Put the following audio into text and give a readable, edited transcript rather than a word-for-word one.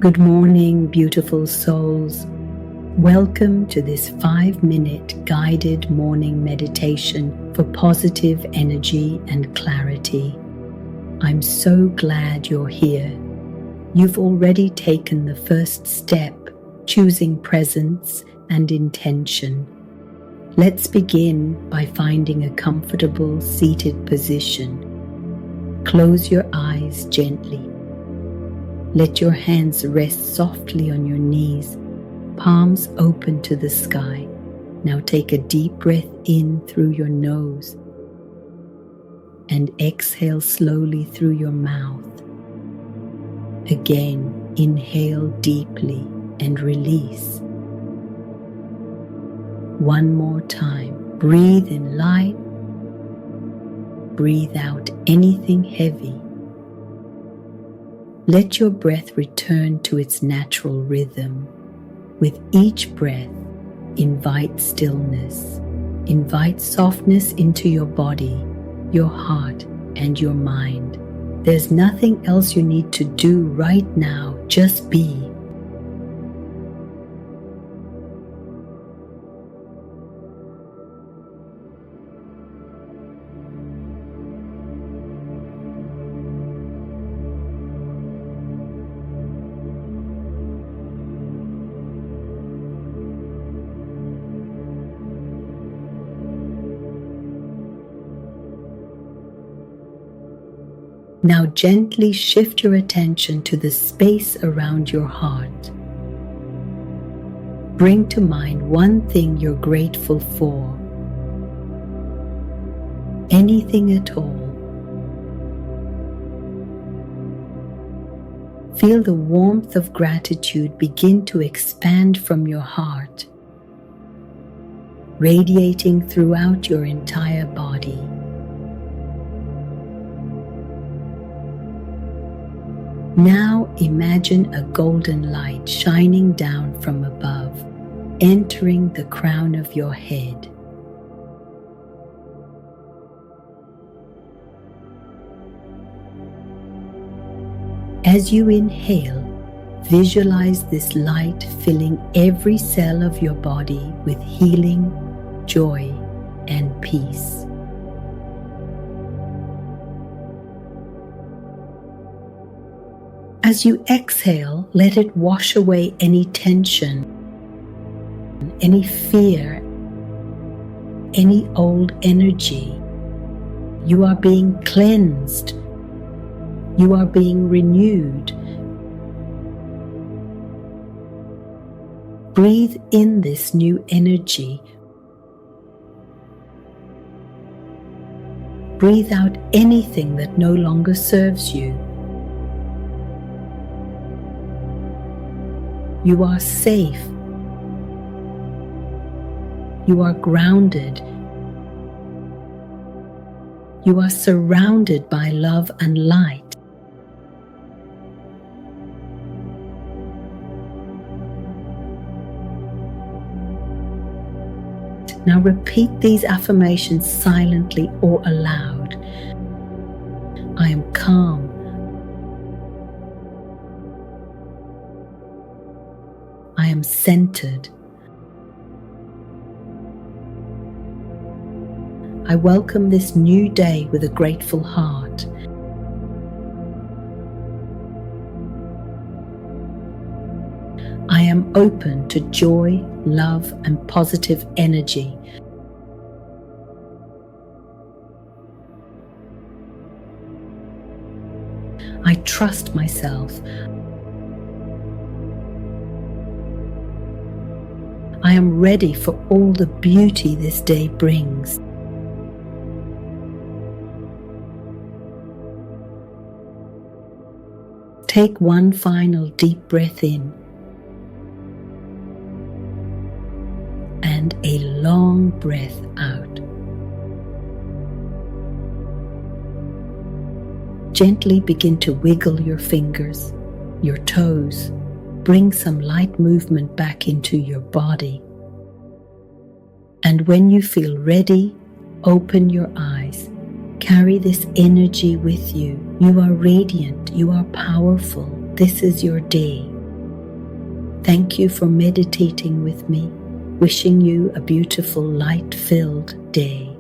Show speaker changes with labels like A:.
A: Good morning, beautiful souls. Welcome to this 5-minute guided morning meditation for positive energy and clarity. I'm so glad you're here. You've already taken the first step, choosing presence and intention. Let's begin by finding a comfortable seated position. Close your eyes gently. Let your hands rest softly on your knees, palms open to the sky. Now take a deep breath in through your nose and exhale slowly through your mouth. Again, inhale deeply and release. One more time. Breathe in light. Breathe out anything heavy. Let your breath return to its natural rhythm. With each breath, invite stillness. Invite softness into your body, your heart, and your mind. There's nothing else you need to do right now, just be. Now gently shift your attention to the space around your heart. Bring to mind one thing you're grateful for. Anything at all. Feel the warmth of gratitude begin to expand from your heart, radiating throughout your entire body. Now imagine a golden light shining down from above, entering the crown of your head. As you inhale, visualize this light filling every cell of your body with healing, joy, and peace. As you exhale, let it wash away any tension, any fear, any old energy. You are being cleansed. You are being renewed. Breathe in this new energy. Breathe out anything that no longer serves you. You are safe. You are grounded. You are surrounded by love and light. Now repeat these affirmations silently or aloud. I am calm. I am centered. I welcome this new day with a grateful heart. I am open to joy, love, and positive energy. I trust myself. I am ready for all the beauty this day brings. Take one final deep breath in and a long breath out. Gently begin to wiggle your fingers, your toes. Bring some light movement back into your body. And when you feel ready, open your eyes. Carry this energy with you. You are radiant. You are powerful. This is your day. Thank you for meditating with me. Wishing you a beautiful light-filled day.